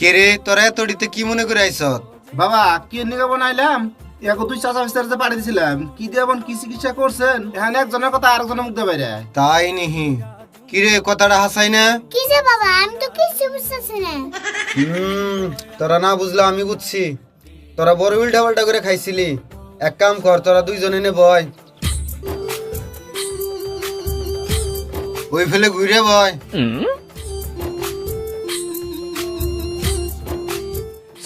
কে রে তোরা এতড়িতে কি মনে করে আইছত? বাবা কি নিকা বানাইলাম এখন তুই চাচা বিস্তারিতে পাঠিয়ে দিছিলাম কি দিয়ে বোন কি চিকিৎসা করছেন এখানে একজনের কথা আরেকজনের মুখ দিয়ে বাইরে তাই নিহি কি রে কথাটা হাসাই না? কি যে বাবা আমি তো কিছু বুঝতেছি না। তোরা না বুঝলা আমি বুঝছি। তোরা বড় উল্টা পাল্টা করে খাইছিলি। এক কাম কর, তোরা দুইজনে নে বয়, ওই ফেলে ঘুরে বয়।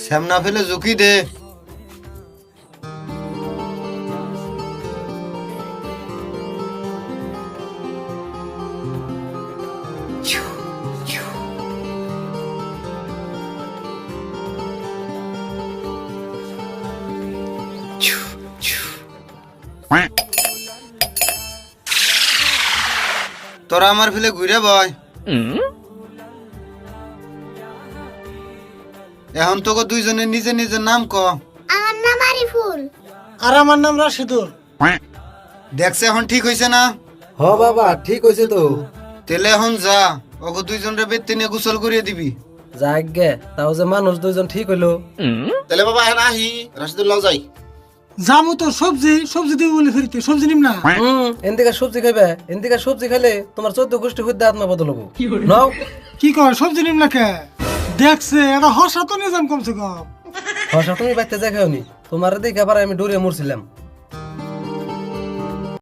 সামনা ফেলে ঝুঁকি দে। তোরা আমার ফেলে ঘুরে বয়। এখন তোকে দুইজনের নিজের নিজের নাম ক। আমার নাম আরিফুল। আর আমার নাম রাশিদুল। দেখছে এখন ঠিক হয়েছে না? হ বাবা ঠিক হয়েছে তো। তেলে এখন যা, ওকে দুইজনের বেতে নিয়ে গোসল করিয়ে দিবি। যাক গে, তাও যে মানুষ দুইজন ঠিক হইলো। তাহলে বাবা এখন আহি রাশিদুল্লাহ যাই যাবো তো সবজি সবজি দিব বলে ফিরতে সবজি নিম না। এদিকে সবজি খাইবে, এদিকে সবজি খাইলে তোমার 14 গোষ্ঠী হইতে আত্মা বদল হবো। নাও কি কয় সবজি নিম না কে? দেখছে এটা হসা তো নিয়ে যাম কমসে কম। হসা তুমি বাইতে যাই খাওনি, তোমার দেখে আবার আমি ডরে মরছিলাম।